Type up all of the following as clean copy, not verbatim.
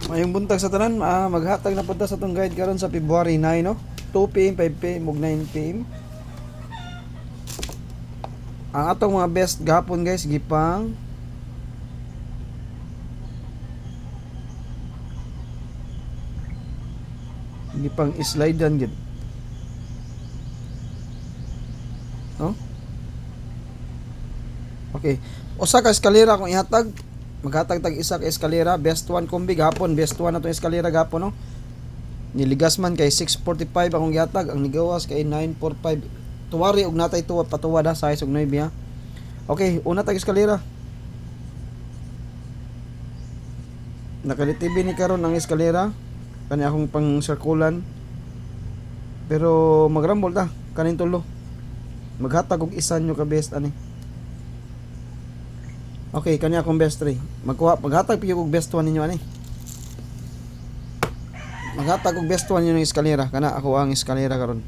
Mayong buntag sa tanan, maghatag na punta sa tong guide karon sa February 9, no? 2 PM, 5 PM, ug 9 PM. Ang atong mga best gapon guys, gipang slidean gid. No? Okay. Usa ka eskalera kung ihatag, maghatag tag isa ka eskalera, best one kombi gapon, best one na tong eskalera gapon, no? Niligas man kay 645 akong gihatag, ang nigawas kay 945. Tuwari og natay tuwa patuwa da size og 9 ha. Okay, una tag eskalera. Nakalitibi ni karon ang eskalera kani akong pang circulan. Pero magrambol ta kanin tulo. Maghatag og isa nyo ka best ani. Okay, kani akong best 3. Maghatag piyo og best 1 ninyo ani. Maghatag og best 1 yung eskalera kana ako ang eskalera karon.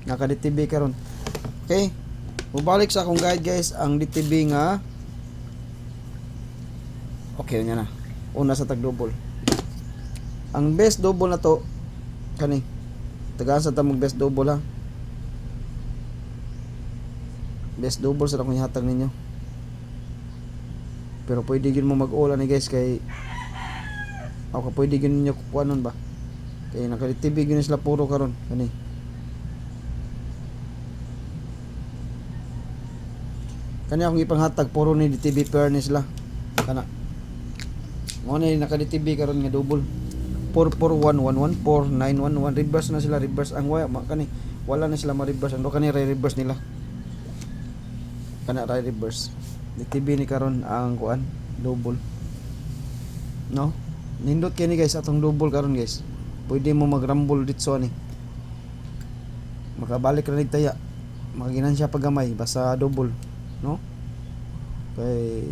Naka-DTB karon. Okay. Mubalik sa akong guide guys ang DTB nga. Okay nya na. Una sa tag double. Ang best double na to kani. Tagaan sa tamog best double ha. Best double sa akong ihatag ninyo. Pero pwede gyud mo mag-all ani guys kay ako pwede gyud ninyo kukuanon ba. Kay naka-DTB gyud sila puro karon kani. Kani akong ipanghatag puro ni DTB pair ni sila. Kana. Mo na naka-DTB karon nga double. 441114 911 reverse na sila, reverse ang wala kani. Wala na sila ma-reverse ando kani re-reverse nila. Kana re-reverse. DTB ni karon ang kuan double. No? Nindot kini guys atong double karon guys. Pwede mo mag-rumble ditso ani. Makabalik ra nigtaya. Maginansya pagamay basta double. No? Kay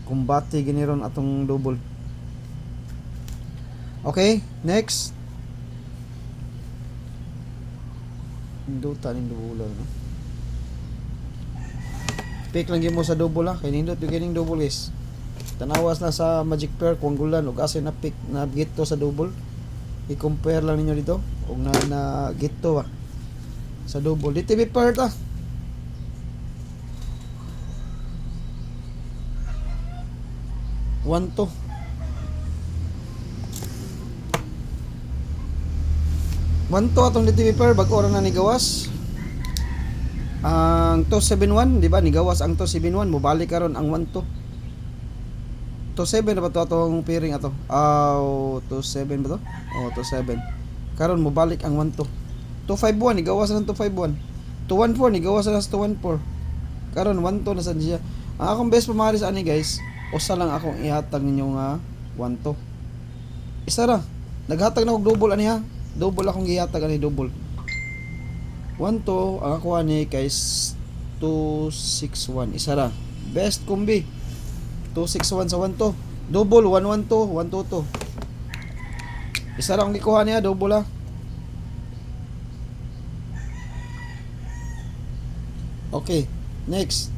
kumbati giniron atong double. Okay, next. Induta ning double no. Pick lang gyud mo sa double ha, kay nindot yung kining double guys. Tanawas na sa magic pair kung gulan ug asa na pick na gitto sa double. I-compare lang ninyo dito ug na gitto ba sa double. Dito be pair ta. 1 to 1 to atong DTB pair bag ora na ni gawas ang 271 di ba ni gawas ang 271 mo balik karon ang 1 to 27 na ba to atong pairing ato 27 ba to 27 karon mo balik ang 1 to 251 ni gawas ang 251 214 ni gawas ang 214 karon 1 to na sa siya. Ang akong best pamaris ani guys usa lang akong ihatag ninyo nga 1 to. Isa ra. Naghatag na og double ani ha. Double akong gihatag ani double. 1 to ang ako ani kay 261. Isa ra. Best kombi. 261 sa 1 to. Double 112 122. Isa ra akong gikuha niya double ha. Okay, next.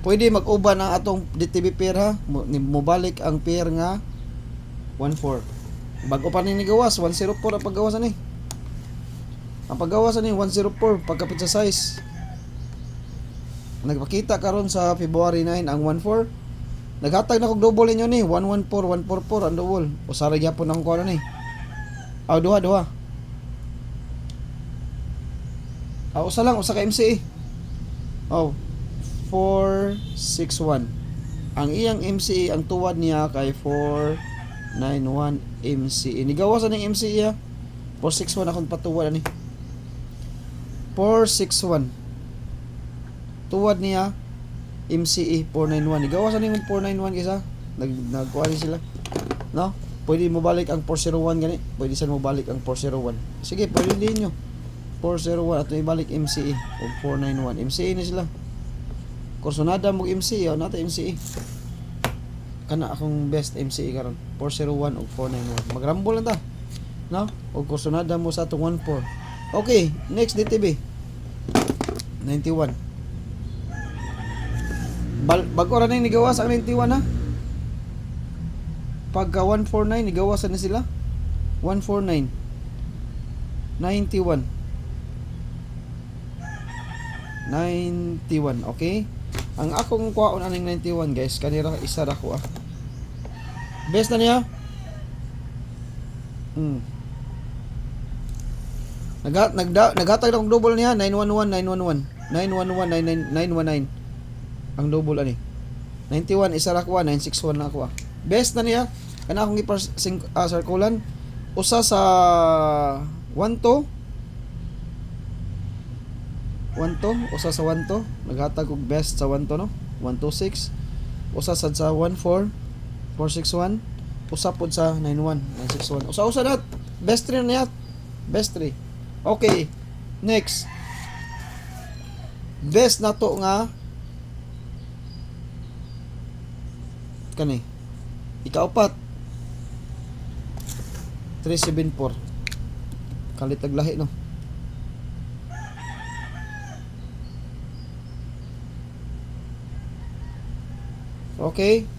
Pwede mag-uban ang atong DTB pair ha. Mubalik ang pair nga 14. Bago pa ni gawas 104 ang paggawasan ni. Ang paggawasan ni 104 pagkapit sa size. Nagpakita karon sa February 9 ang 14. Naghatag na kog double ninyo ni 114 144 ang double. Usara gyapon akong kuno ni. Duha. Usa lang usa ka MCE. 461. Ang iyang MCE ang tuwad niya kay 491 MCE. Nigawasan ng MCE ha. 461 akong patuwad ani. 461. Tuwad niya MCE 491. Nigawasan ning 491 kisa. Nagkuha sila. No? Pwede mo balik ang 401 gani. Pwede sa mo balik ang 401. Sige, pwede din nyo. 401 ato ibalik MCE o 491. MCE na sila. Kursonada mo MCE o nata MCE. Kana akong best MCE karon 401 o 491. Magrambol lang ta. No? O kursonada mo sa atong 14. Okay, next DTB. 91. Bago ra ning nigawas ang 91 ha. Pagka 149 igawasan na sila. 149 91 91, okay? Ang akong kuhaon aning 91 guys, kanira isa ra ko ah. Best na niya. Naghatag na kong double niya 911 911 919 ang double ani. 91 isa ra ko 961 na ako ah. Best na niya. Kana akong circulan usa sa 12 usa sa 12 naghatag og best sa 12 no 126 usa sad sa 14 461 usa pod sa 91 961 usa na best 3 na yat best 3. Okay, next best na to nga kani ikaapat 374 kalitag lahi no. Okay,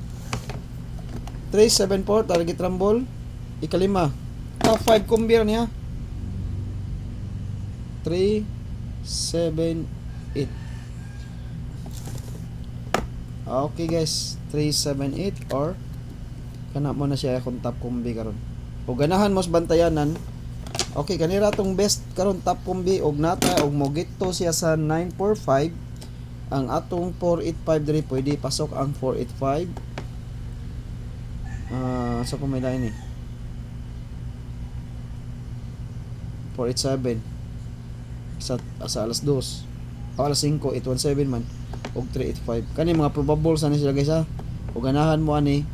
374 target rumble. Ikalima top 5 kumbir niya 378. Okay guys, 378 or kana mo na siya akong top kumbi karon. O ganahan mos bantayanan. Okay, kanira tong best karon top kumbi og nata og mogito siya sa 945. Ang atong 485 diri pwede pasok ang 485. Sa pa may lain eh 487 sa alas 2 o alas 5 817 man og 385 kani mga probable sa ni sila guys ha. O ganahan mo ani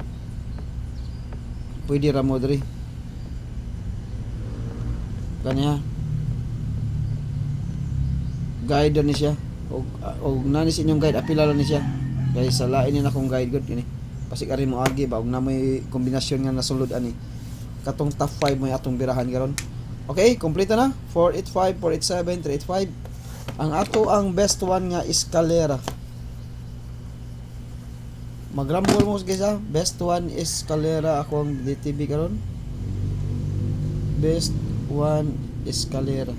pwede ra mo diri kani ha. Guide ni siya og nani sa inyong guide apila lang ni siya guys sa lain ni akong guide good ini pasig ari mo agi ba og na may kombinasyon nga nasulod ani katong top 5 mo atong birahan karon. Okay, kompleto na 485 487 385. Ang ato ang best one nga escalera. Magrambol mo guys ha. Best one escalera ako ang DTB karon. Best one escalera.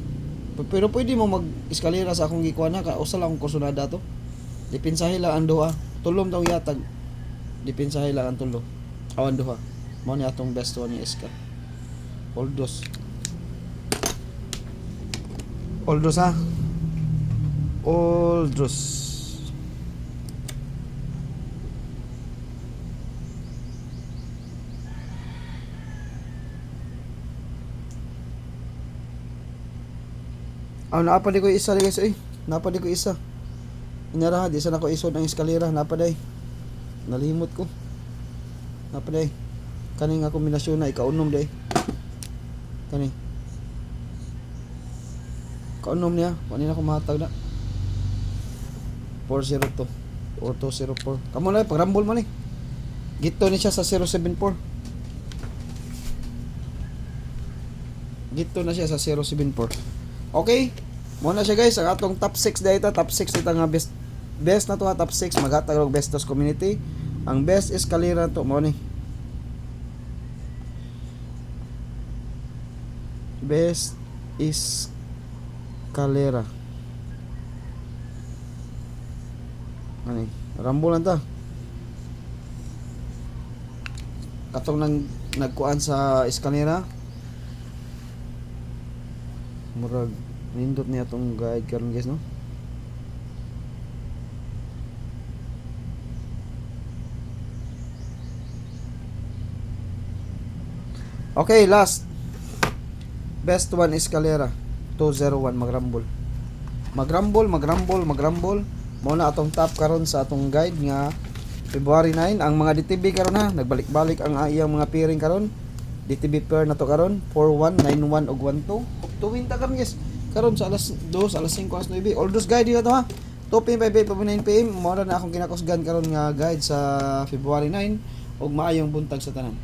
Pero pwede mo mag-eskalera sa akong gikuha na ka usa lang akong kursunada to. Dipinsahe lang ang duha. Tulom daw yatag. Dipinsahe lang ang tulo. Awan duha. Mo ni atong best one ni Eska. Oldos ha. Oldos. Napadi ko isa guys eh. Napadi ko isa. Inaraha di sa nako isod ang eskalera napaday. Nalimot ko. Napaday. Kani nga kombinasyon na ikaunom day. Kani. Kaunom niya, wala na ko mahatag na. 402 or 204. Kamo na pagrambol mo ni. Gito ni siya sa 074. Gito na siya sa 074. Okay, muna siya guys, ang atong top 6 data, top 6 dito nga best na to ha, top 6 maghatag og best tos community. Ang best escalera to mo ni. Best escalera. Ani, rambo lang ta. Katong nagkuan sa escalera. Murag nindot niya tong guide karon guys no. Okay, last best one escalera 201 magrambol mo na atong top karon sa atong guide nga February 9. Ang mga DTB karon ha nagbalik-balik ang iyang mga pairing karon. DTB pair na to karon 4191 ug 12 tuwing ta kami guys karon sa alas 2 alas 5 alas 9 all those guide dito ha 2 PM 5 PM 9 PM mo na akong kinakusgan karon nga guide sa February 9 ug maayong buntag sa tanan.